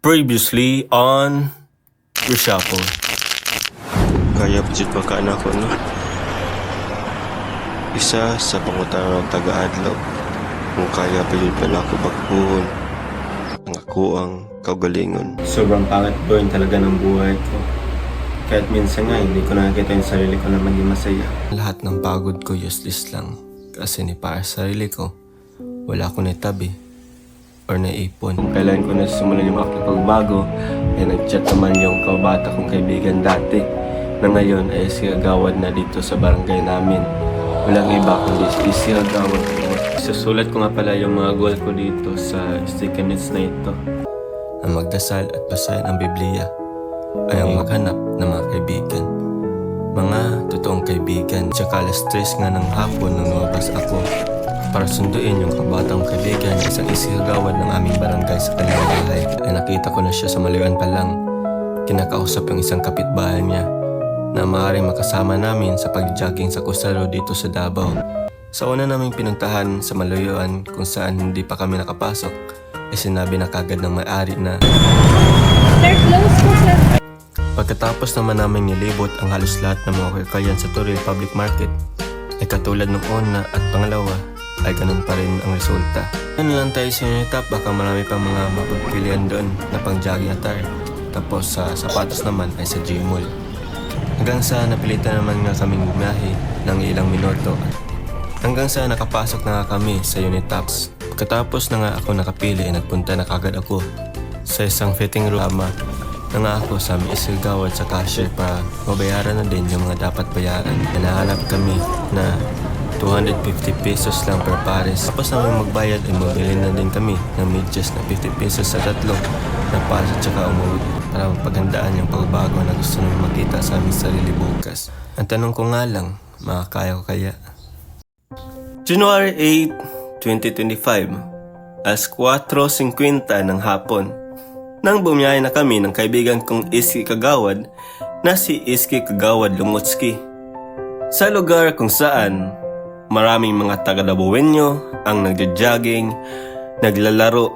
Previously on Reshuffle. Kaya pajud pa ka anak ko, no? Isa sa pangutarang taga-adlaw. Kung kaya pajud pa na ako bakbuhon. Ang ako ang kaugalingon. Sobrang pangit po yun talaga ng buhay ko. Kahit minsan nga, hindi ko nakikita yung sarili ko na maging masaya. Lahat ng pagod ko useless lang. Kasi ni para sa sarili ko, wala akong naitabi or naipon. Kung kailan ko nasimulan yung aking pagbago, ay nag-chat naman yung kabata kong kaibigan dati na ngayon ay si Agawad na dito sa barangay namin. Walang iba kundi si Agawad. Susulat ko nga pala yung mga goal ko dito sa sticky notes na ito. Ang magdasal at basahin ang Biblia ay ang maghanap ng mga kaibigan. Mga totoong kaibigan. Tsaka alas 3 nga ng hapon nang lumabas ako para sunduin yung kabatang kaibigan ng isang isigagawad ng aming barangay sa kanyang bahay. Ay nakita ko na siya sa malayuan pa lang. Kinakausap yung isang kapitbahay niya na maaaring makasama namin sa pag-jogging sa Costa Road dito sa Davao. Sa una naming pinuntahan sa malayuan kung saan hindi pa kami nakapasok, ay sinabi na kagad ng may-ari na Sir, close po, sir. pagkatapos naman namin nilibot ang halos lahat ng mga kakayan sa Toril Public Market, ay katulad ng una at pangalawa, ay ganun pa rin ang resulta. Ano lang tayo sa Unitap, baka marami pang mga mapagpilian doon na pang jogging attire. Tapos sa sapatos naman ay sa G-Mall. Hanggang sa napilitan naman nga kaming bumiyahe ng ilang minuto. Hanggang sa nakapasok na nga kami sa Unitaps. Pagkatapos na nga ako nakapili ay nagpunta na kagad ako sa isang fitting room na nga ako sa aming isigawad sa cashier para mabayaran na din yung mga dapat bayaran. Hinahanap kami na 250 pesos lang per pares. Tapos namin magbayad ay mabili na din kami ng medyas na 50 pesos sa tatlo na pares at saka umuwi para mapaghandaan yung pagbabago na gusto namin makita sa aming sarili bukas. Ang tanong ko nga lang, makakaya ko kaya? January 8, 2025, alas 4:50 ng hapon. Nang bumiyahe na kami ng kaibigan kong Iski Kagawad na si Iski Kagawad Lumutski. Sa lugar kung saan maraming mga taga-Dabuwenyo ang nagja-jogging, naglalaro,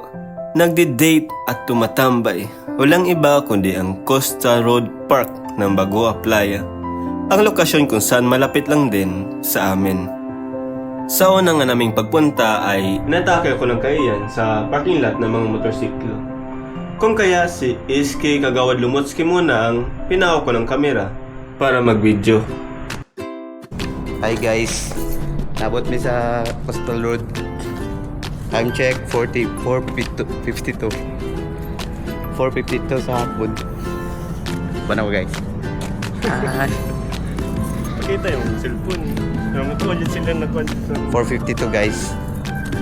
nagdi-date at tumatambay. Walang iba kundi ang Costa Road Park ng Bagoa Playa. Ang lokasyon kung saan malapit lang din sa amin. Sa una nga naming pagpunta ay natake ko ng kaiyan sa parking lot ng mga motorsiklo. Kung kaya si Iski Kagawad Lumutski muna ang pinako ko ng kamera para mag-video. Hi guys, nabot mi sa Coastal Road. Time check 4:52 sa hapon. Banaw guys. Hi. Pakita yung cellphone. Namutuloy sila na 4:52 guys.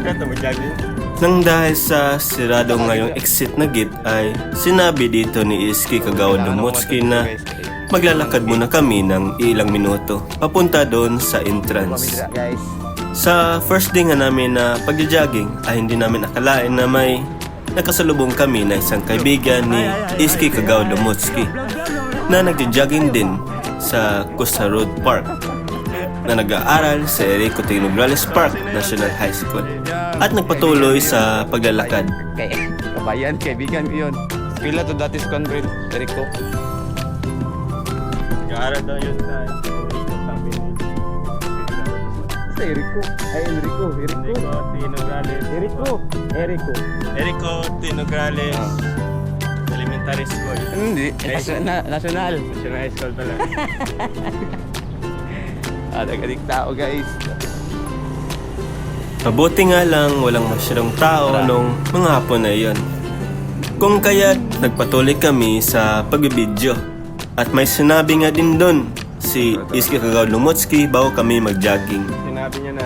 Kata mag-jogging. Nang dahil sa sirado ngayong exit na gate ay sinabi dito ni Iski Kagawad Lumutski na maglalakad muna kami ng ilang minuto papunta doon sa entrance. Guys. Sa first day nga namin na pag-jogging ay hindi namin akalain na may nakasalubong kami na isang kaibigan ni Iski Kagawad Lumutski na nagja-jogging din sa Costa Road Park na nag-aaral sa Erico T. Nograles Park National High School at nagpatuloy sa paglalakad. Kay kabayan, kaibigan ko yun. Pila to dati sa Convent, Erico. Nag-aaral daw yun sa sabi ni Sa Erico. Ay, Enrico. Erico T. Nograles. Erico T. Nograles Elementary School. Hindi, national. National High School pala. Nagadik tao guys. Mabuti nga lang walang masyadong tao nung mga hapon na iyon. Kung kaya't nagpatuloy kami sa pagbibidyo. At may sinabi nga din doon si Iski Kagawad Lumutski bago kami mag-jogging.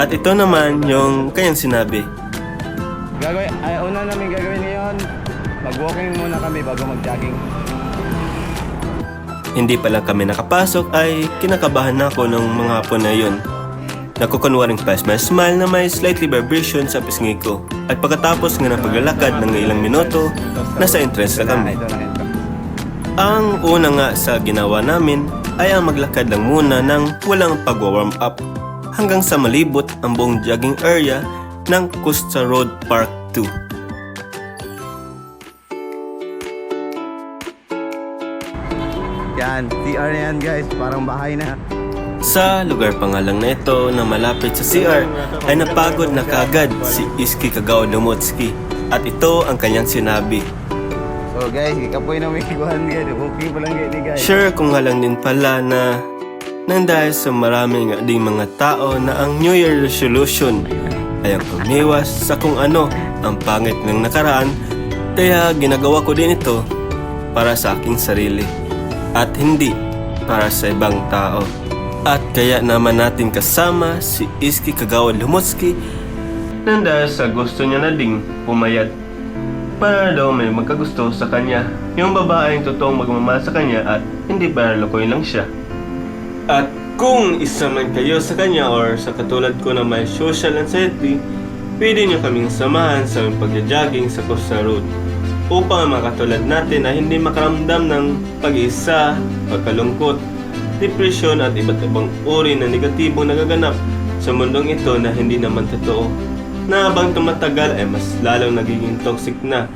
At ito naman yung kanyang sinabi. Una namin gagawin ngayon, mag-walking muna kami bago mag-jogging. Hindi pa lang kami nakapasok ay kinakabahan na ako ng mga hapon na iyon. Nakukunwaring pa smile na may slightly vibration sa pisngi ko. At pagkatapos nga ng paglalakad ng ilang minuto, nasa entrance na kami. Ang una nga sa ginawa namin ay ang maglakad lang muna ng walang pag-warm up hanggang sa malibot ang buong jogging area ng Costa Road Park 2. Yan, CR na yan guys, parang bahay na. Sa lugar pa nga lang na ito na malapit sa CR ay napagod na kagad si Iski Kagawa Lumotski at ito ang kanyang sinabi. So guys, ikapoy na may ikuhan guys, okay pa lang guys. Sure kung nga lang din pala na nang dahil sa maraming ding mga tao na ang New Year resolution ay ang umiwas sa kung ano ang pangit ng nakaraan, kaya ginagawa ko din ito para sa aking sarili at hindi para sa ibang tao. At kaya naman natin kasama si Iski Kagawa Lumotski nang dahil sa gusto niya na ding pumayat para daw may magkagusto sa kanya, yung babaeng totoong magmamahal sa kanya at hindi para lokohin lang siya. At kung isa man kayo sa kanya or sa katulad ko na may social anxiety, pwede nyo kaming samahan sa pagja-jogging sa Costa Road upang ang mga katulad natin ay hindi makaramdam ng pag-isa, pagkalungkot, depression at iba't ibang uri na negatibong nagaganap sa mundong ito na hindi naman totoo. Na habang tumatagal ay mas lalong nagiging toxic na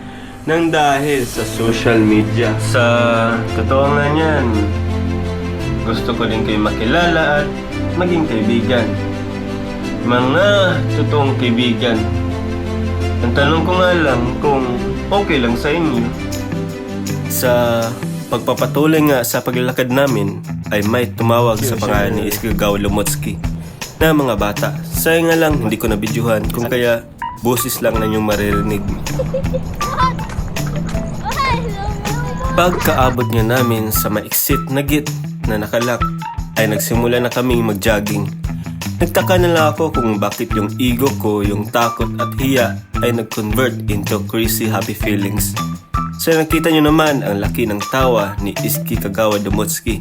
nang dahil sa social media. Sa totoo nga niyan, gusto ko din kayo makilala at maging kaibigan. Mga totoong kaibigan. Ang tanong ko nga lang kung okay lang sa inyo. Sa pagpapatuloy nga sa paglalakad namin ay may tumawag sa pangalan ni Iski Kagawa Lumotski na mga bata. Sayang nga lang hindi ko nabidyuhan kung kaya boses lang na yung maririnig. Pagkaabot niya namin sa maiksit na gate na nakalak ay nagsimula na kaming mag-jogging. Nagtaka na lang ako kung bakit yung ego ko, yung takot at hiya ay nag-convert into crazy happy feelings. So nakita nyo naman ang laki ng tawa ni Iski Kagawa Lumotski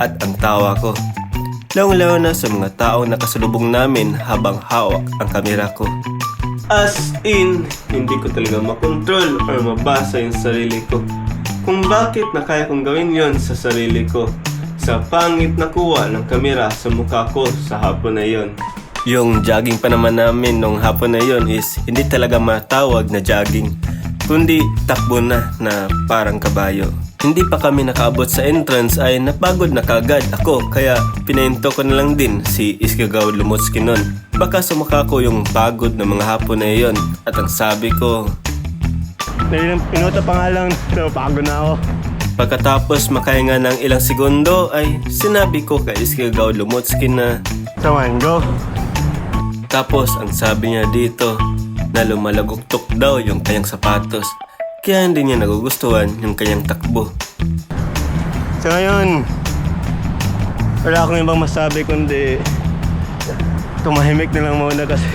at ang tawa ko. Lawang-lawa na sa mga taong nakasalubong namin habang hawak ang kamera ko. As in, hindi ko talaga makontrol or mabasa yung sarili ko. Kung bakit na kaya kong gawin yon sa sarili ko sa pangit na kuha ng kamera sa mukha ko sa hapon na yon. Yung jogging pa naman namin nung hapon na yon is hindi talaga matawag na jogging, kundi takbo na parang kabayo. Hindi pa kami nakaabot sa entrance ay napagod na kagad ako kaya pinahinto ko na lang din si Iski Kagawa Lumotski nun. Baka sa mukha ko yung pagod ng mga hapon na yon at ang sabi ko, Pinuta pa nga lang, pagod na ako. pagkatapos makahinga ng ilang segundo ay sinabi ko kay Iski Kagawa Lumotski na Come on, go. tapos ang sabi niya dito na lumalaguktok daw yung kanyang sapatos kaya hindi niya nagugustuhan yung kanyang takbo. So ngayon, wala akong ibang masabi kundi tumahimik na lang muna kasi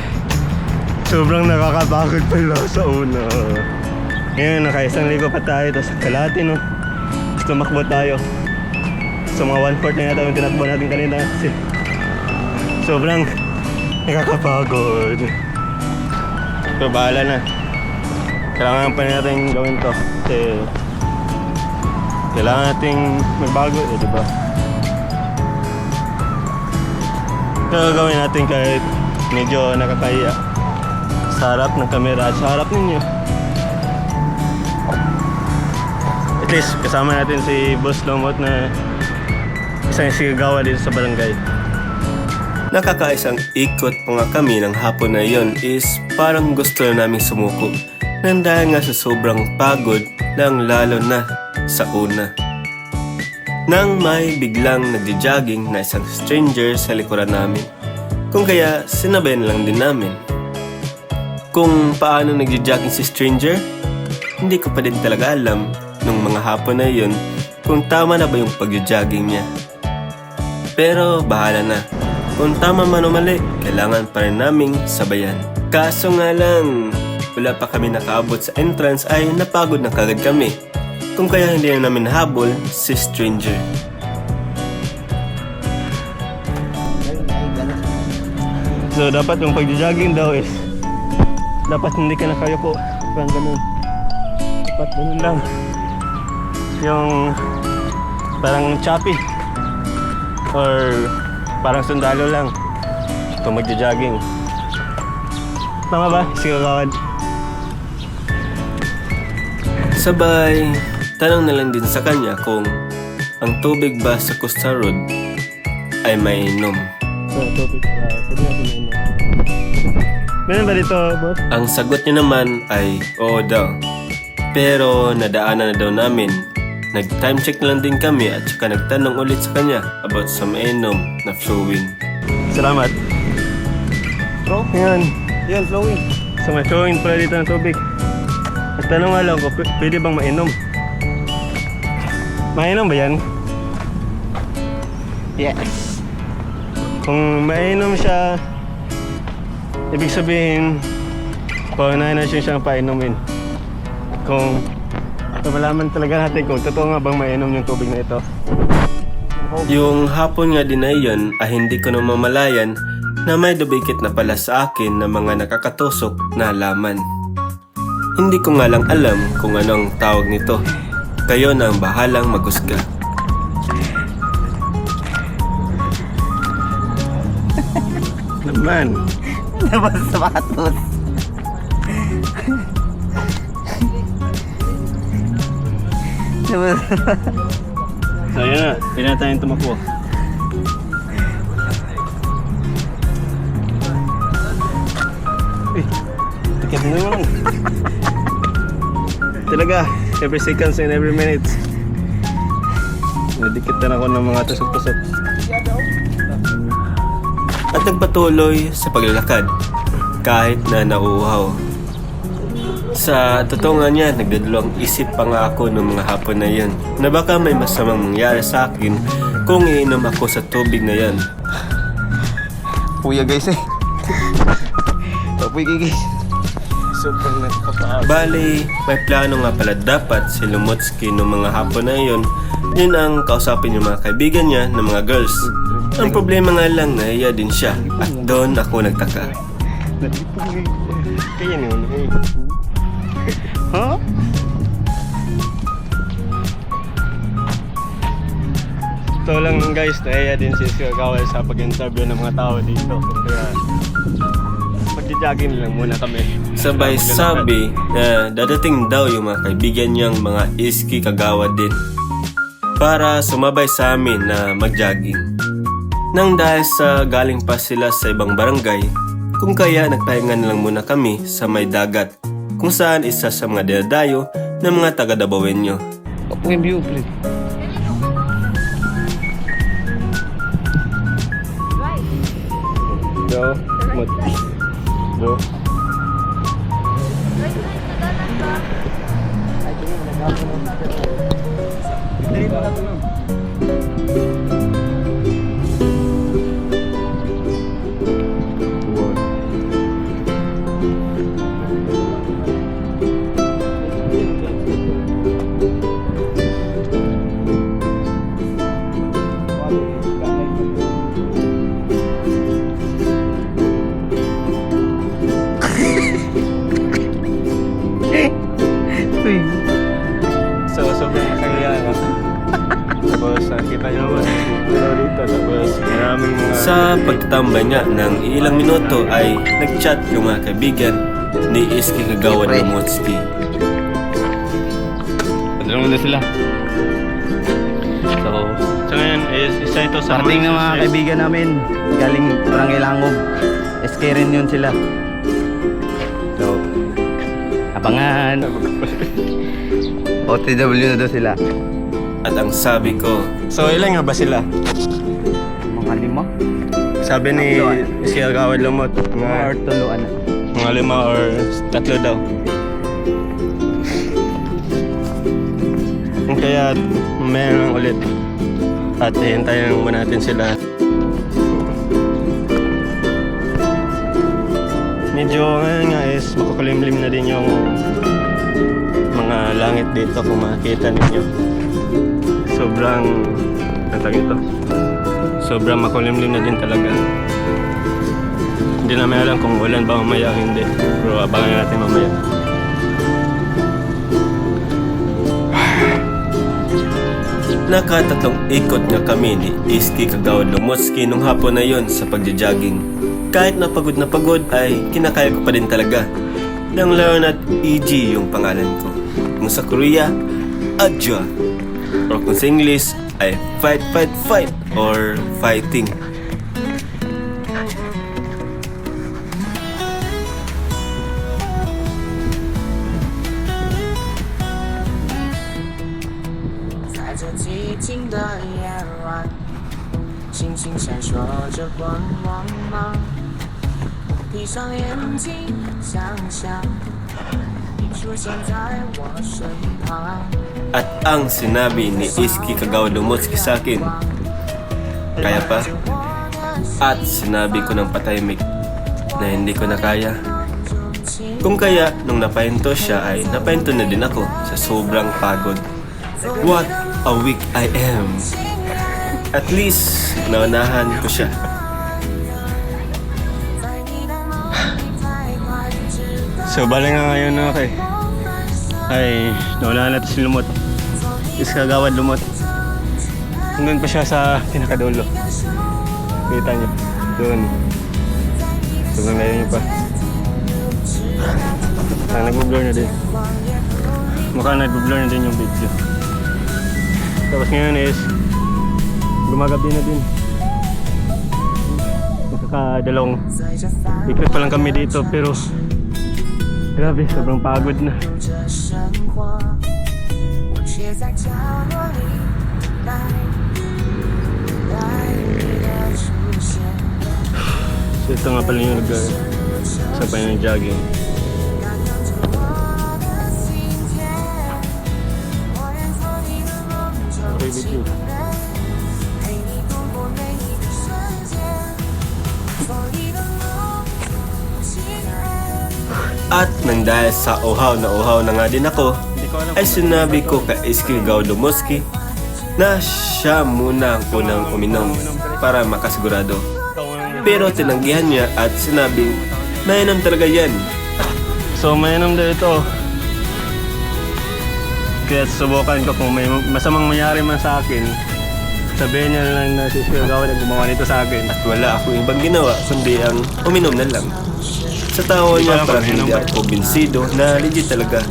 sobrang nakakapagod pala sa una. Ngayon, naka-isang ligo pa tayo, tapos kalahati no. Tapos tumakbo tayo. So mga 1/4 na yata yung tinakbo natin kanina kasi sobrang nakakapagod. Pero bahala na. Kailangan pa natin gawin to kasi kailangan natin magbago eh, diba? Pero gawin natin kahit medyo nakakahiya sa harap ng kamera at sa harap ninyo. At least kasama natin si Boss Lomot na isang sigagawa dito sa barangay. Nakakaisang ikot pa nga kami ng hapon na yon is parang gusto na naming sumuko nang dahil nga sa sobrang pagod lang lalo na sa una. Nang may biglang nagja-jogging na isang stranger sa likuran namin. Kung kaya sinabayan lang din namin. Kung paano nagja-jogging si stranger, hindi ko pa din talaga alam nung mga hapon na yun kung tama na ba yung pagja-jogging niya. Pero bahala na. Kung tama man o mali, kailangan pa rin naming sabayan. Kaso nga lang, wala pa kami nakaabot sa entrance ay napagod na kagad kami. Kung kaya hindi na namin nahabol si stranger. So dapat yung pag-jogging daw is dapat hindi ka nakayuko. Parang ganun. Dapat ganun lang. Yung parang choppy. Or parang sundalo lang. Kung mag-jogging. Tama ba? Sige kawad. Sabay, tanong na lang din sa kanya kung ang tubig ba sa Costa Road ay mainom? So, topic. Pwede natin mainom. Meron ba dito, boss? Ang sagot niya naman ay oo daw. Pero nadaanan na daw namin. Nag-time check lang din kami at saka nagtanong ulit sa kanya about sa mainom na flowing. Salamat. Bro? Yan. Yan, flowing. So, may flowing pala dito ng tubig. Nagtanong nga lang ko, pwede bang mainom? Mainom ba yan? Yes. Kung mainom siya, ibig sabihin, paunahin na siyang painumin. Kung malaman talaga natin kung totoo nga bang mainom yung tubig na ito. Yung hapon nga din na iyon ay hindi ko namamalayan na may dubikit na pala sa akin na mga nakakatusok na halaman. Hindi ko nga lang alam kung anong tawag nito. Kayo na ang bahalang maghusga. Naman. Labas sa sapatos. Labas. So yun na, hindi na tayong tumakbo. Uy, tiket na naman. Talaga, every seconds and every minute. Nadikit na ako ng mga tusok-tusok. At nagpatuloy sa paglalakad kahit na nauuhaw. Sa totoo nga niya, nagdadalawang isip pa nga ako noong mga hapon na yan na baka may masamang mangyari sa akin kung iinom ako sa tubig na yan. Puya guys eh. Puya guys. Sobrang nagpapaaga. Bali, may plano nga pala dapat si Lumotsky noong mga hapon na yun. Yun ang kausapin yung mga kaibigan niya ng mga girls. Ang problema nga lang, nahiya din siya at doon ako nagtaka. Kaya yun eh. Huh? Ito lang guys, nahiya din si Kawal sa pag-interview ng mga tao dito. Kaya magja-jogging lang muna kami. Sabay sabi na dadating daw yung mga kaibigan niyang mga iski kagawad din para sumabay sa amin na mag-jogging. Nang dahil sa galing pa sila sa ibang barangay, kung kaya nagpahinga na lang muna kami sa may dagat kung saan isa sa mga dinadayo ng mga taga-Dabawenyo. Yung view, please. Go. Go. Uy. So, sobrang kaya nga. Tapos, nakita nyo naman, puno dito. Tapos, maraming mga... Sa pagtatambay nga ng ilang minuto ay nag-chat yung mga kaibigan ni Iski Kagawad Lumotsky. Padala na sila. So ngayon, isa ito sa Parating na mga kaibigan namin. Galing Barangay Langob. SK rin yun sila. So, abangan. OTW na daw sila. At ang sabi ko, So, ilan nga ba sila? Mga 5? Sabi ni si Kagawad Lumot, Or tuluan na. mga 5 or 3 daw. Kaya, mamaya lang ulit. At hintayin lang muna natin sila. Medyo ngayon nga is makukulimlim na din yung mga langit dito kung makikita ninyo. Sobrang, ang tawag ito? Sobrang makulimlim na din talaga. Hindi namin alam kung ulan ba mamaya o hindi. Pero abangan natin mamaya. nakatatlong ikot nga kami ni Iski Kagawad Lumotsky nung hapon na yon sa pagja-jogging. Kahit na pagod ay kinakaya ko pa din talaga. Nang Leonard E.G. yung pangalan ko. Kung sa Korea, Adja. Or kung sa English, ay fight, fight, fight or fighting. At ang sinabi ni Iski Kagawa Lumotski sa akin, kaya pa? At sinabi ko ng patahimik na hindi ko na kaya. Kung kaya, nung napahinto siya ay napahinto na din ako sa sobrang pagod. What a week I am! At least, naunahan ko siya. So, bali nga ngayon na kay ay nawala na to si Lumot. Is Kagawad Lumot. Hanggang pa siya sa pinakadulo. Kita niyo. Doon. Sobrang layo niyo pa. Nag-blur na din. Mukhang nag-blur na din yung video. Tapos ngayon is gumagabi na din. Nakakadalawang ikot pa lang kami dito pero grabe, sobrang pagod na. So ito nga pala yung lugar sa ng jogging. Okay with you. At nang dahil sa uhaw na nga din ako, ay sinabi ko kay Iski Kagawa Lumotski na siya muna ang unang uminom para makasigurado. Pero tinanggihan niya at sinabing mainam talaga yan. So mainam daw ito. Kaya subukan ko kung may masamang mangyari man sa akin, sabihin niya lang na si Kagawa na gumawa nito sa akin. At wala akong ibang ginawa kundi ang uminom na lang. Sa tawa niya parang hindi ako kumbinsido na legit talaga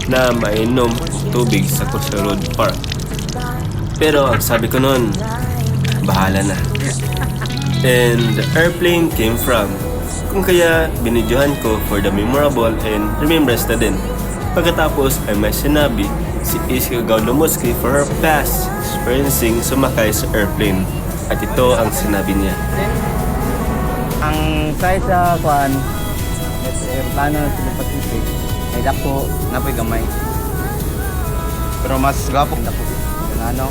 na mainom tubig sa Costa Road Park. Pero ang sabi ko noon, bahala na. And the airplane came from. Kung kaya binidyohan ko for the memorable and remembrance na din. Pagkatapos ay may sinabi si Iski Kagawa Lumotski for her past experiencing sumakay sa airplane. At ito ang sinabi niya. Ang size sa kuan aeroplano sa Pacific ay dako napoy gamay. Pero mas gapo dako. Yung ano?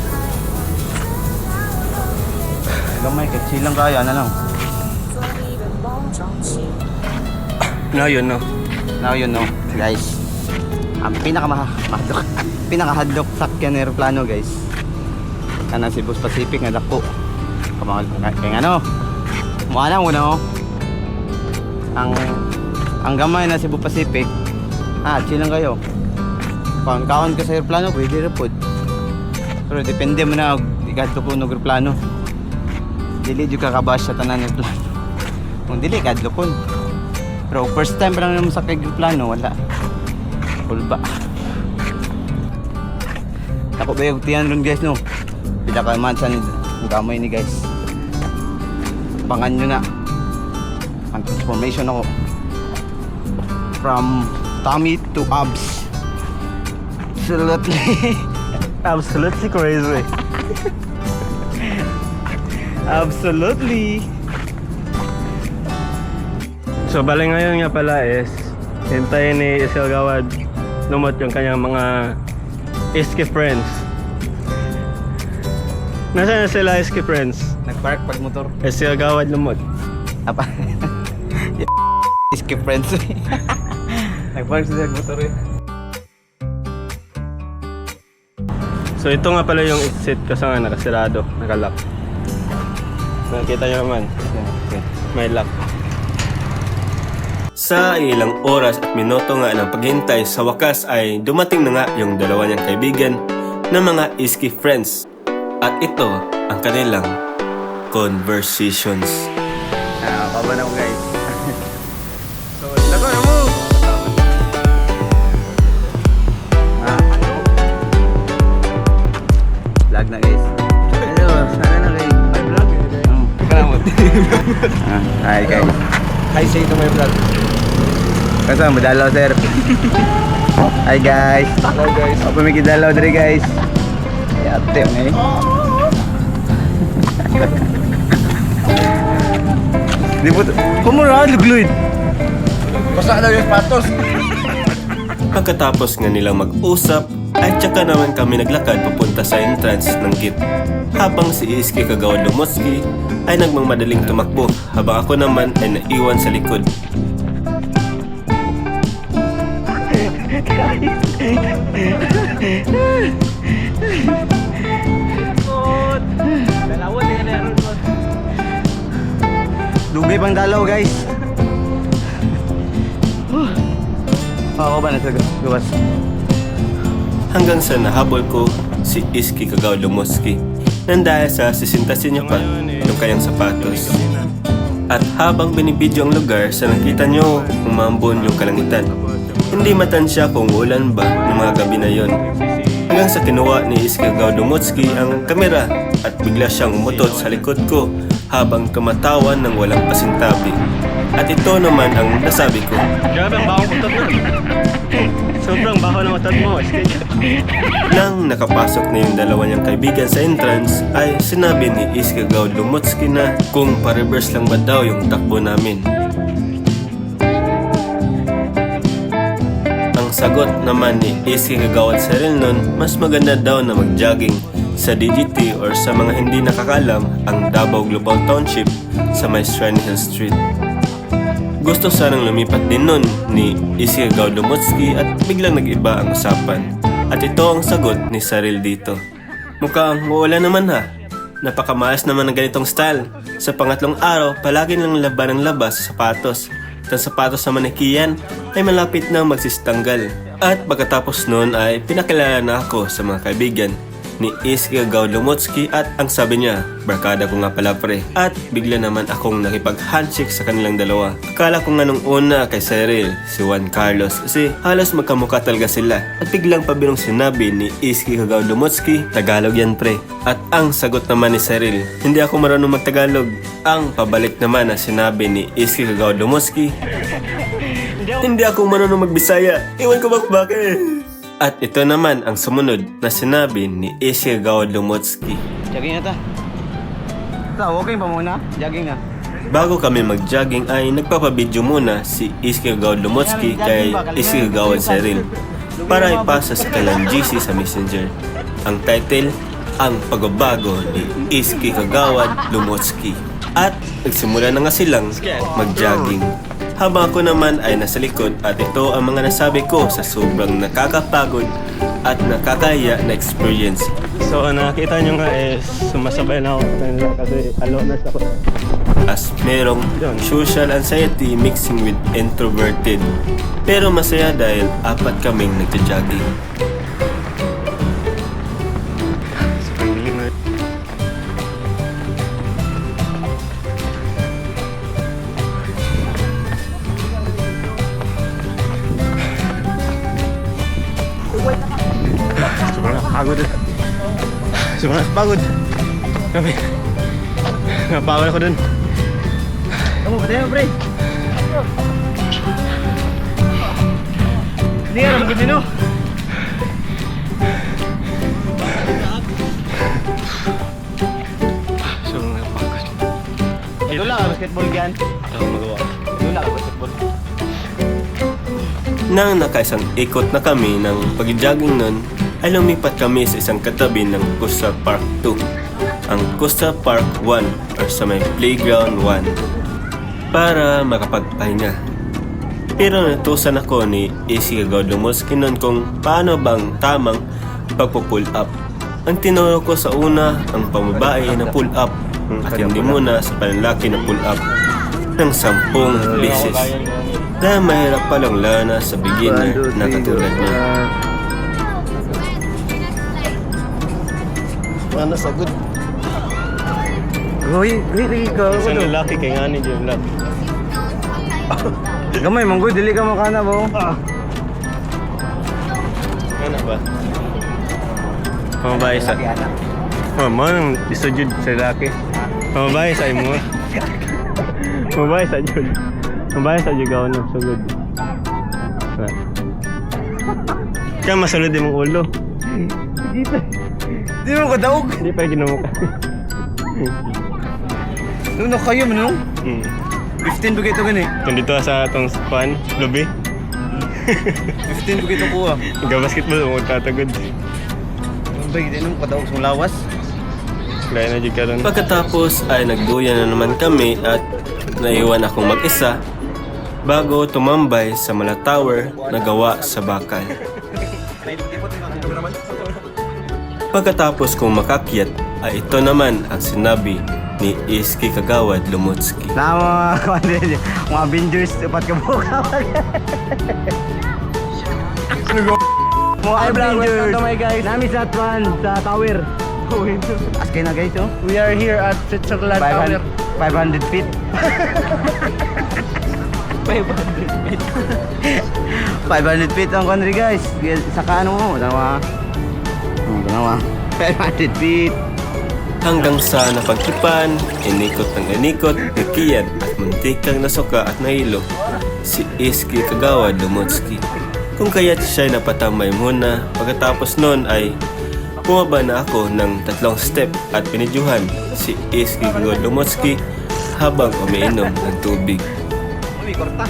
Gamay kay silang kaya na lang. No, yun no. Now you know, guys. Ang pinakahadlok sakyan ng aeroplano, guys. Kana si Bus Pacific nga dako. Kaya ano? Mukha lang una oh. Ang gamay na Cebu Pacific, chill lang kayo. Kaon ka sa aeroplano, pwede rin po. Pero depende mo na, igadlo ko ng aeroplano. Dili dyo kakabas sa tanan ng aeroplano. Kung dili, igadlo ko. Pero first time pa lang naman sa aeroplano, wala. Kulba. Ako ba yung tiyan ron guys, no? Pila ka man sa gamay ni guys. Pangan nyo na. Ang transformation ako. From tummy to abs. Absolutely. Absolutely crazy. Absolutely. So bali ngayon nga pala is hintayin ni Iski Kagawa Lumot yung kanyang mga Iski friends. Nasaan na sila Iski friends? Nag-park pag motor. Iski Kagawa Lumot. Apa? Iski friends. Nag-park sila motor eh. So ito nga pala yung exit kasi nga nakasirado, nakalock. Nakita nyo naman, may lock. Sa ilang oras at minuto nga ng paghintay, sa wakas ay dumating na nga yung dalawa niyang kaibigan na mga Iski friends. At ito ang kanilang conversations. Baba na ko guys. So, lako na mo! Vlog na guys. Sana na kay vlog. Kalamot. Hi guys. Hi, say to my vlog. Kasama mo dalaw sir. Hi guys. Hello guys. Ako pumikidalaw diri guys. Yate eh. Di po. Kumura lugluid. Basta daw yung patos. Pagkatapos nga nilang mag-usap, ay tsaka naman kami naglakad papunta sa entrance ng gate. Habang si Iski Kagawad Lumotsky ay nagmamadaling tumakbo, habang ako naman ay naiwan sa likod. Dugay pang dalaw guys. Ako ba na sa gawas? Hanggang sa nahabol ko si Iski Kagawad Lumotsky nang dahil sa sisintasin niya pa ng kayang sapatos. At habang binibidyo ang lugar sa nakita nyo umambon yung kalangitan, hindi matansya kung ulan ba ng mga gabi na yon. Hanggang sa kinuha ni Iski Kagawad Lumotsky ang kamera at bigla siyang umutot sa likod ko habang kumatawan ng walang pasintabi. At ito naman ang nasabi ko. Grabe ang baho utot mo. Sobrang baho ng utot mo. Nang nakapasok na yung dalawa niyang kaibigan sa entrance, ay sinabi ni Iski Kagawad Lumotsky na kung pa-reverse lang ba daw yung takbo namin. Ang sagot naman ni Iski Kagawad Cyril nun, mas maganda daw na mag-jogging sa DGT or sa mga hindi nakakalam ang Davao Global Township sa may Shrine Hill Street. Gusto sanang lumipat din nun ni Iski Kagawad Lumotsky at biglang nag-iba ang usapan. At ito ang sagot ni Cyril dito. Mukhang wala naman ha. Napakamaas naman ng ganitong style. Sa pangatlong araw, palagi lang laban ng labas sa sapatos. At ang sapatos naman ni Kian ay malapit na magsistanggal. At pagkatapos nun ay pinakilala na ako sa mga kaibigan ni Iski Kagawad Lumotsky at ang sabi niya, barkada ko nga pala pre. At bigla naman akong nakipag-handshake sa kanilang dalawa. Akala ko nga nung una kay Cyril, si Juan Carlos, kasi halos magkamukha talaga sila. At biglang pabirong sinabi ni Iski Kagawad Lumotsky, Tagalog yan pre. At ang sagot naman ni Cyril, hindi ako marunong mag-Tagalog. Ang pabalik naman na sinabi ni Iski Kagawad Lumotsky, hindi ako marunong mag-Bisaya. Iwan ko ba bakit? At ito naman ang sumunod na sinabi ni Iski Kagawad Lumotsky. Jogging na ta. Walking pa muna. Jogging na. Bago kami mag-jogging ay nagpapabidyo muna si Iski Kagawad Lumotsky kay Iski Kagawad Cyril para ipasa sa kailang GC sa Messenger. Ang title, Ang Pagbabago ni Iski Kagawad Lumotsky. At nagsimula na nga silang mag-jogging. Habang ako naman ay nasa likod at ito ang mga nasabi ko sa sobrang nakakapagod at nakakaya na experience. So nakita nyo nga sumasabay na ako sa kanila kasi aloners ako. As merong social anxiety mixing with introverted. Pero masaya dahil apat kaming nagja-jogging. Sobrang pagod. Kami. Napawal ako dun. Kamu ba tayo, pre? Hindi ka naman no? Sobrang pagod. Ito lang, basketball yan. Ako magawa. Ito lang, basketball. Nang nakaisang ikot na kami ng pag-jogging nun, ay lumipat kami sa isang katabi ng Costa Park 2, ang Costa Park 1 or sa may Playground 1, para makapagpahinga. Pero natusan ako ni Iski Kagawad Lumotsky nun kung paano bang tamang pagpo-pull up. Ang tinuro ko sa una, ang pamabae na pull up at hindi muna sa panlalaki na pull up ng 10 beses. Dahil mahirap palang lana sa beginner na katulad niya. Ano sagod? Goy, ka. Isang lalaki kay nga ni Jim Lab. Gamay, manggoy, dili ka makana ba? Ano ba? Pamabae sa Manang isujud sa laki. Mabay sa imo. Mabay sa jud. Mabay sa jud gaon ng sugod. Kaya masulod yung ulo. Di mo ko daog. Hindi pa ginawa ka. Nuno kayo mo nung? 15 ba ito gani? Nandito sa atong span, lobby. 15 ba ito kuha? Nagka-basketball, umod tatagod. Ano ba ito nung kadaog sa lawas? Gaya na jud karon. Pagkatapos ay nagduyan na naman kami at naiwan akong mag-isa bago tumambay sa Mala Tower na gawa sa bakal. Pagkatapos kong makakyat ay ito naman ang sinabi ni Iski Kagawad Lumutski. Na mga Avengers, dapat ka buka. Mga Avengers. Nami sa Atwan, sa tower. As kayo na guys, oh. We are here at Switzerland Tower. 500 feet. 500 feet ang country guys. Saka ano mo, dalawa. 500 feet. Hanggang sa napagtipan, inikot ng inikot, nakiyan at muntikang nasuka at nahilo si Iski Kagawad Lumutski. Kung kaya't siya'y napatamay muna, pagkatapos nun ay bumaba na ako ng 3 step at pinidyuhan si Iski Kagawad Lumutski habang umiinom ng tubig. Umi, korta.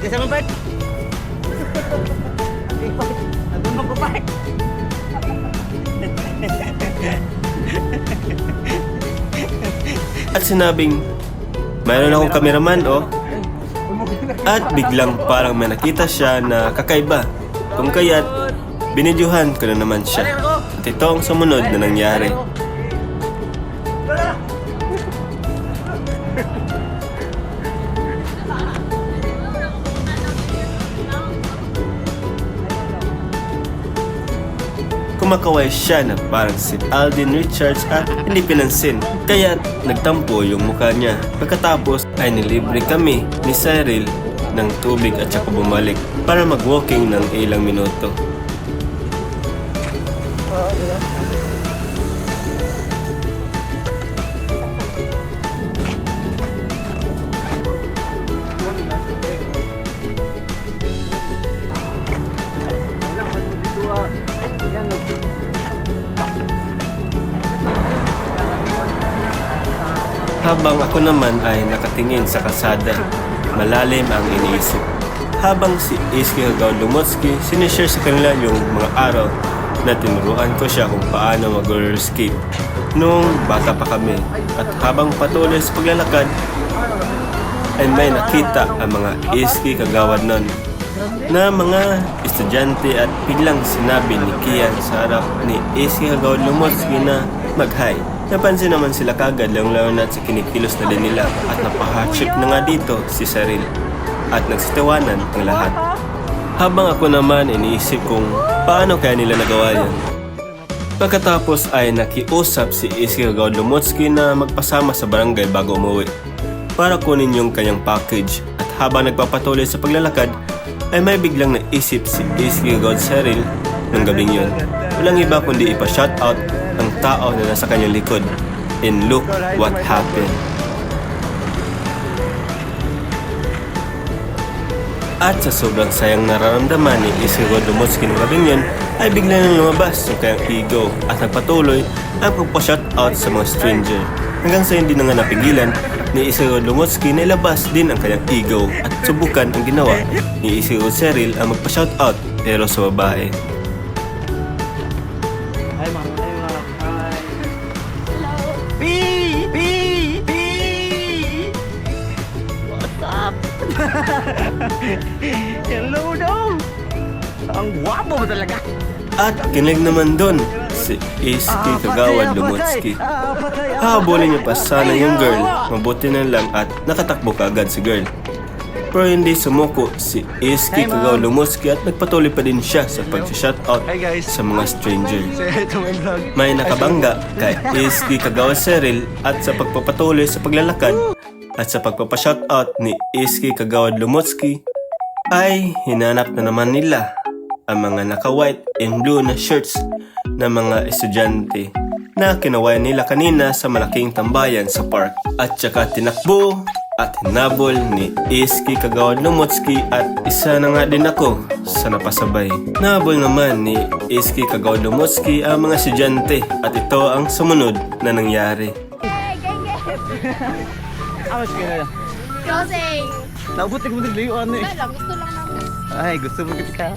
Di sa mabait. Nandun mo ko pa. At sinabing, mayroon akong kameraman oh. At biglang parang may nakita siya na kakaiba. Kung kaya't, binidyuhan ko na naman siya. At ito ang sumunod na nangyari. Kumakaway siya na parang si Alden Richards at hindi pinansin. Kaya nagtampo yung mukha niya. Pagkatapos ay nilibre kami ni Cyril ng tubig at saka bumalik para mag-walking ng ilang minuto. Habang ako naman ay nakatingin sa kalsada, malalim ang iniisip. Habang si Iski Kagawad Lumutski, sinishare sa kanila yung mga araw na tinuruan ko siya kung paano mag-roller skate noong bata pa kami. At habang patuloy sa paglalakad, ay may nakita ang mga Iski Kagawad nun na mga estudyante at biglang sinabi ni Kian sa harap ni Iski Kagawad Lumutski na mag-hi. Napansin naman sila kagad lalo na sa kinikilos na din nila at napahardship na nga dito si Cyril at nagsitawanan ang lahat. Habang ako naman iniisip kung paano kaya nila nagawa yan. Pagkatapos ay nakiusap si Iski Kagawad Lumutski na magpasama sa barangay bago umuwi para kunin yung kanyang package at habang nagpapatuloy sa paglalakad ay may biglang naisip si Iski Kagawad Cyril ng gabing yun. Walang iba kundi ipa-shoutout ang tao na nasa kanyang likod. And look what happened. At sa sobrang sayang nararamdaman ni Iski Kagawad Lumutski ng gabing yun, ay bigla nang lumabas yung kanyang ego at nagpatuloy ang pagpa-shoutout sa mga stranger. Hanggang sa hindi na nga napigilan ni Iski Kagawad Lumutski na ilabas din ang kanyang ego at subukan ang ginawa ni Iski Kagawad Cyril ang magpa-shoutout pero sa babae. Hi, ma'am. Hello daw! Ang gwapo mo talaga! At kinilig naman doon si Iski Kagawad Lumutski. Hahabulin niya pa sana yung girl, mabuti na lang at nakatakbo kaagad si girl. Pero hindi sumuko si Iski Kagawad Lumutski at nagpatuloy pa din siya sa pag-shoutout sa mga stranger. May nakabangga kay Iski Kagawad Cyril at sa pagpapatuloy sa paglalakad at sa pagpapashoutout ni Iski Kagawad Lumutski ay hinanap na naman nila ang mga naka-white and blue na shirts ng mga estudyante na kinaway nila kanina sa malaking tambayan sa park. At saka tinakbo at hinabol ni Iski Kagawad Lumotski at isa na nga din ako sa napasabay. Nahabol naman ni Iski Kagawad Lumotski ang mga estudyante at ito ang sumunod na nangyari. Awas ka na. Crossing! Nabutik mo din layuan eh. Wala, gusto lang namin. Ay, gusto mo kita.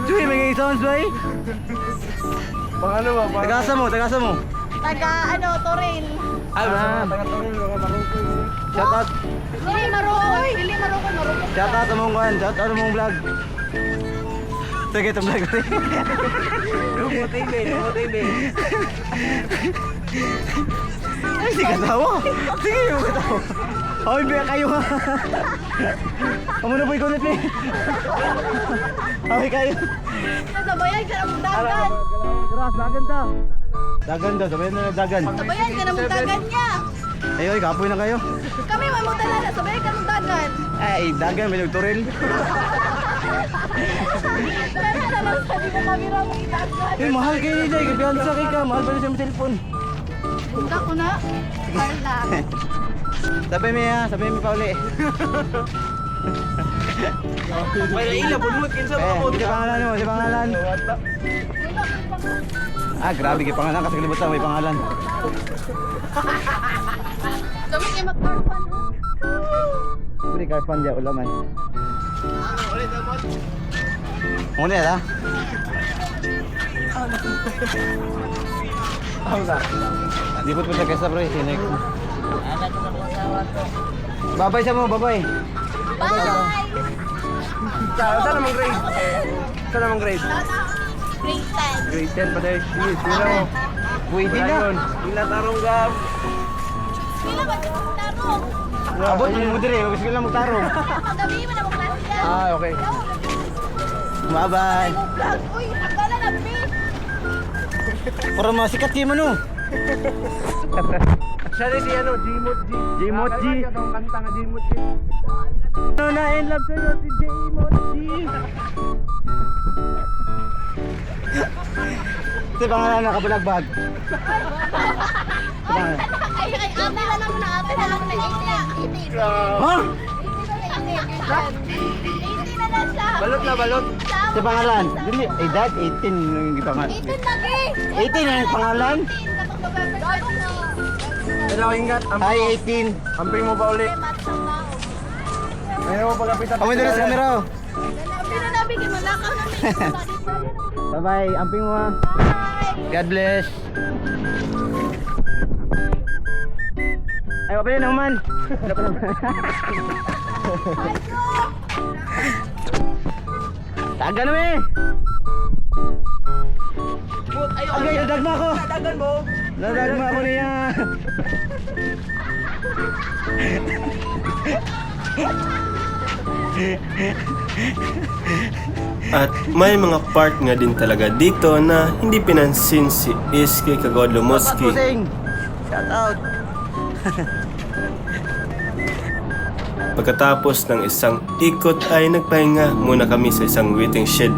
Joy, may sounds ba eh? Pang ano ba? Tagasa mo. Taga, Toril. Shout out. Dili Marokoy. Marokoy. Shout out mong kan. Shout out mong vlog. Sige, itong vlog rin. Ay, sige katawa. Sige, yung katawa. Ay, biya kayo ha. Amo na po ikaw ulit eh. Ay, kayo. Sabayan ka na mong dagan. Keras, dagan ta. Dagan daw, sabayan na dagan. Sabayan ka na mong dagan niya. Ay, kapoy na kayo. Kami may mong talala. Sabayan ka mong dagan. Ay, dagan, may nagturil. Kaya na lang sabi mo kamera mo itagan. Eh, mahal kayo ni Jay. Kapiyansa kay ka. Mahal pa rin siya may cellphone. Punta ko na. Carla. Sabay mi pa uli. May naila, bunmut kinsa mo. Si pangalan mo, si pangalan. Ah, grabe kay pangalan kasi kalimutan may pangalan. Dami kayo mag-carpan. Beri karpan dia ulaman. Muna ya? Lipot po sa kesa bro, sinek mo. Babay sa mo, babay. Bye! Saan namang grade? Saan namang grade? Grade 10. Grade 10 pa dahil. Yes, sila mo. Pwede na. Ila tarong gam. Kila ba ito tarong? Abot mo dire, wag sila magtarong. Magabi mo na mong klase yan. Ah, okay. Bye-bye. Vlog. Uy, nagdala na, please. Para masikat kayo man oh. Siya rin si Gmod G. Gmod G. Katong kanta nga Gmod G. Ano na in love sa'yo si J-Mod G. Ito pangalan na kabulagbag. Ay, ate na lang na, ate na lang na. 18. Ha? 18 na lang siya. Balot na balot. Ito pangalan. Dili, edad 18 yung pangalan. 18 lagi. 18 ang pangalan? 18 katong November 7 na. Hello, ingat. Ay, 18. Amping mo pa uli. Matsang na. Ayaw mo pagkapitan. Amoy doon sa camera. Pero nabigyan mo lakaw namin. Bye-bye. Amping mo ha. Bye! God bless. Ay, wapalin naman. Wala pa naman. Tagal mo eh. Okay, nadagma ako. Dagan mo. Nadagma ako niya. At may mga part nga din talaga dito na hindi pinansin si Iski Kagawad Lumotski. Pusing. Shout out. Pagkatapos ng isang ikot ay nagpahinga muna kami sa isang waiting shed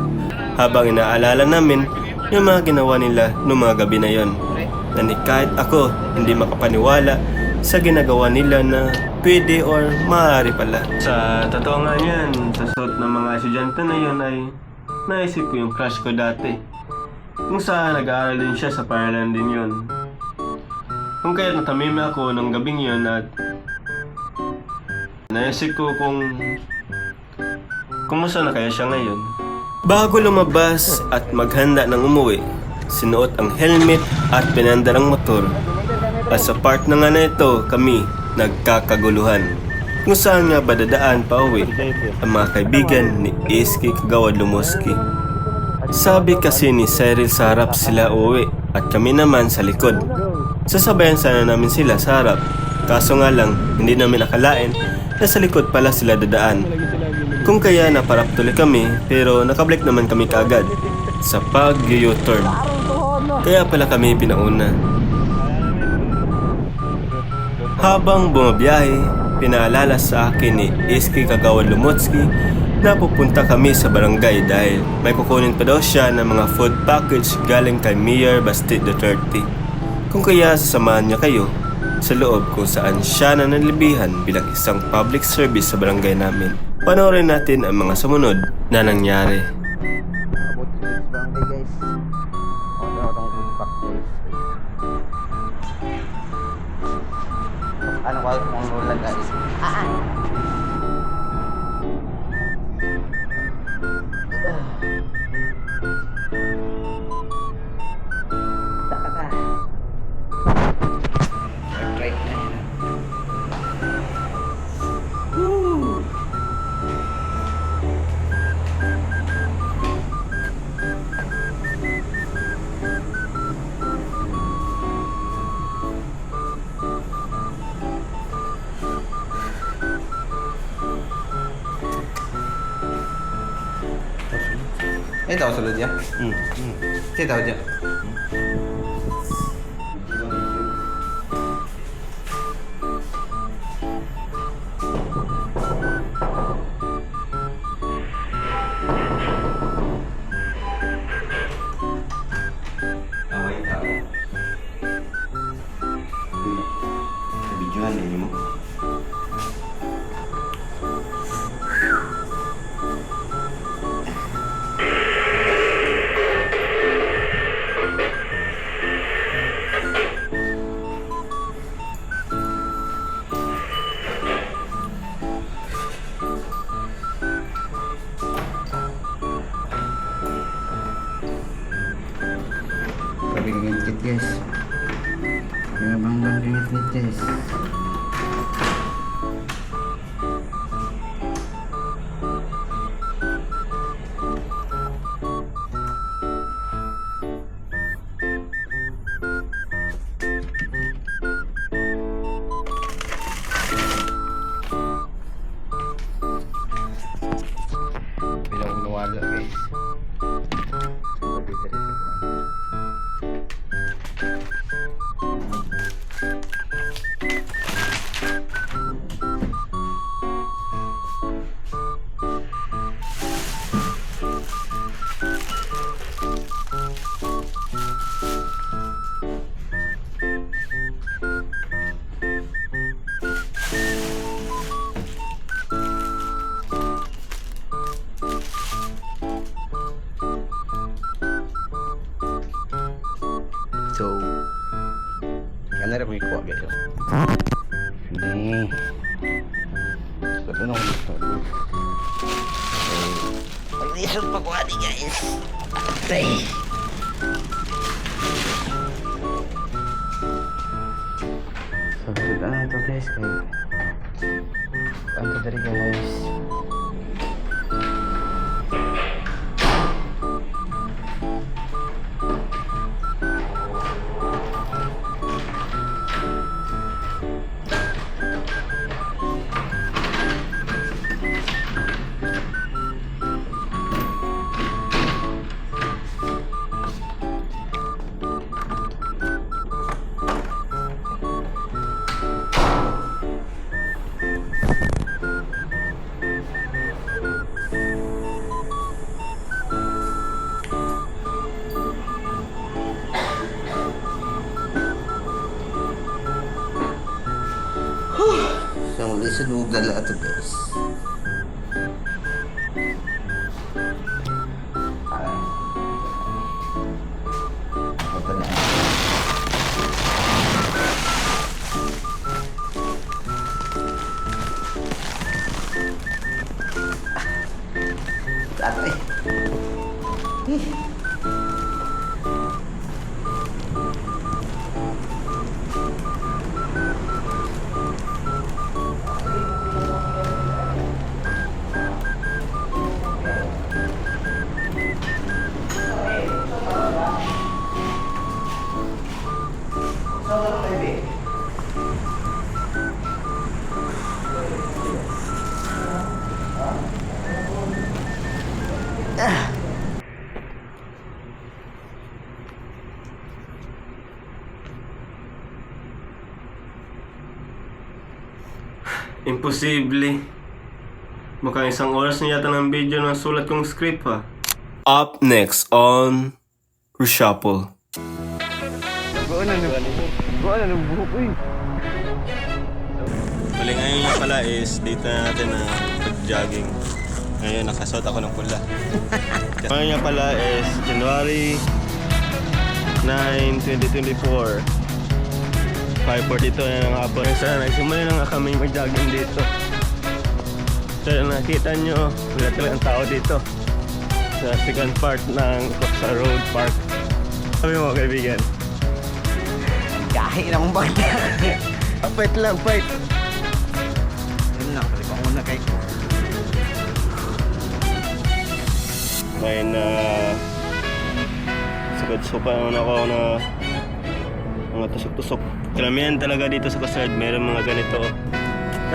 habang inaalala namin yung mga ginawa nila noong mga gabi na yon. Na ni kahit ako hindi makapaniwala sa ginagawa nila na pwede or maaari pala. Sa totoo nga yan, sa suot ng mga estudyante na yon ay naisip ko yung crush ko dati. Kung saan nag-aaral din siya sa paralan din yon. Kung kaya natamimi ako ng gabing yon at naisip ko kung kumusta na kaya siya ngayon. Bago lumabas at maghanda ng umuwi, sinuot ang helmet at pinandar ang motor. At sa part na nga na ito, kami nagkakaguluhan. Kung saan nga ba dadaan pa uwi ang mga kaibigan ni Iski Kagawad Lumotski. Sabi kasi ni Cyril sa harap sila uwi at kami naman sa likod. Sasabayan sana namin sila sa harap. Kaso nga lang, hindi namin akalain na sa likod pala sila dadaan. Kung kaya naparap tuloy kami pero nakablik naman kami kaagad sa pag-U-turn. Kaya pala kami pinauna. Habang bumabiyahe, pinaalala sa akin ni Iski Kagawan Lumotsky na pupunta kami sa barangay dahil may kukunin pa daw siya ng mga food package galing kay Mayor Bastit Duterte. Kung kaya sasamahan niya kayo sa loob kung saan siya nananlibihan bilang isang public service sa barangay namin. Panoorin natin ang mga sumunod na nangyari. Abot sa barangay guys. Ano itong pack guys. Ano ba kung rola guys? Right na yun. Eh, tahu sulod ya? Saya tahu je. Awai tahu. Videoan ini mo. Grabe gigit guys. Kaya bang gigit guys. Bilang nawala guys. Sabi sa resipan. So, ano rin kung ikuha guys. Ini. Sabi nung gusto. Pag-isot pagkuha di guys. Tay. So, sudah na ito guys. Ano dari guys. Isang lisod mo gala ito guys. Ito na. Tatay. Imposible. Mukhang isang oras na yata ng video na sulat kong script ha. Up next on Reshuffle. Goon na ng buhok eh. Bali ngayon nga pala is date na natin na pag-jogging. Ngayon nakasuot ako ng pula. Ngayon nga pala is January 9, 2024. 5:42 na ng hapon. Sana nagsimula na nga kami mag-jogging dito. So nakita nyo, wala talagang tao dito. Sa second part ng Coxa Road Park. Sabi mo kaibigan. Gahi na mong bagya. Fight lang, fight! Yun lang, pwede pa muna kay ko. May na sukat-suka naman ako na mga tusok-tusok. Karamihan talaga dito sa Costa Road, meron mga ganito.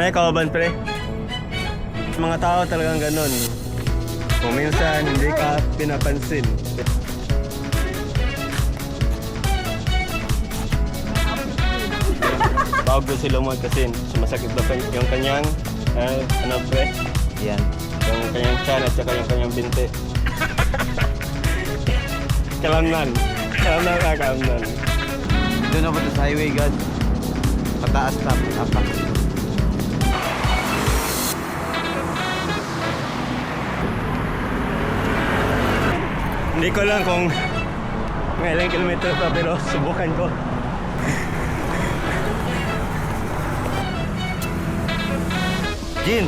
Ay, kawaban pre. Mga tao talagang ganun. Kung minsan hindi ka pinapansin. Tawag ko si Lumod kasi sumasakit na yung kanyang ano pre? Yan. Yung kanyang tiyan at saka yung kanyang binti. Kalamnan. Kalamnan. Doon na ba ito sa highway, God? Pataas na, apak. Hindi ko lang kung mga ilang kilometro pa pero subukan ko. Jin!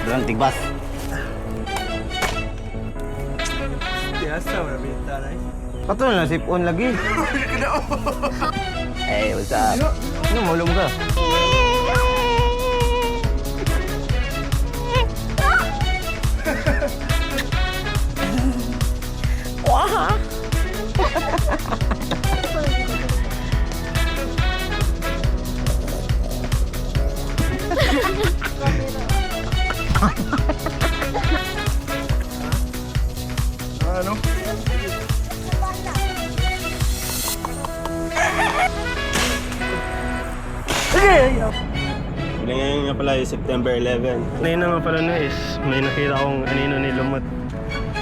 Dalang tigbas. Tiyasa, wala binta na eh. Pato na sipon lagi. Hey, what's up? Ano, maulong ka? Ano? Hindi ngayon nga pala is September 11. Ngayon naman pala na is may nakita akong anino ni Lumot.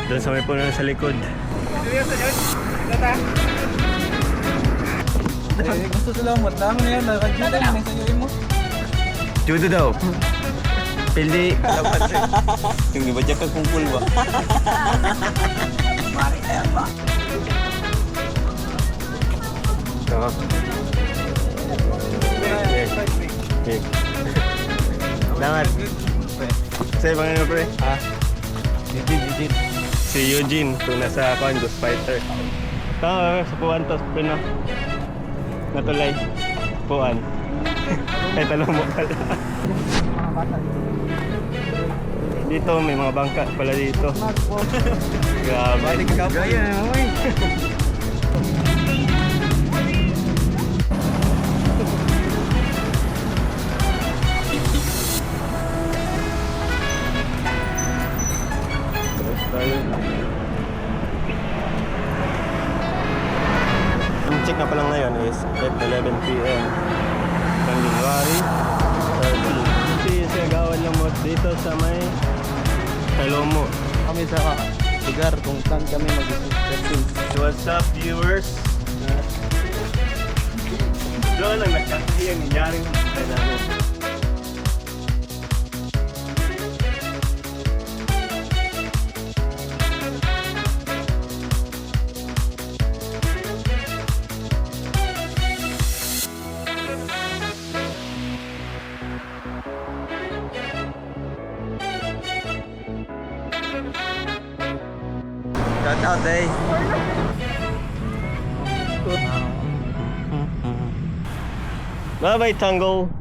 Doon sa may puno sa likod. Seryoso yun? Tata? Gusto salamat namin yan. Nakadjuda na sa iyo mo. Judo daw. Pildi. Yung iba dyan kagkumpul ba? Oo. Salamat. Sa'yo bang ano pre? Ha? Eugene. Si Eugene, kung nasa Ghost Fighter. Tama, sa Puan to, Pino. Natulay. Puan. Ay, talong mo pala. Dito, may mga bangka pala dito. Grabe. Gaya na, uy. Ang check na pala ngayon is at 11 p.m. ng January 13. Kasi sa Gawad Lumot dito sa may Talomo. Kami sa lugar kung saan kami mag-testing. What's up viewers? Doon ang nagkakahi ang nangyaring namin. Shout out, eh. Bye bye Tangle.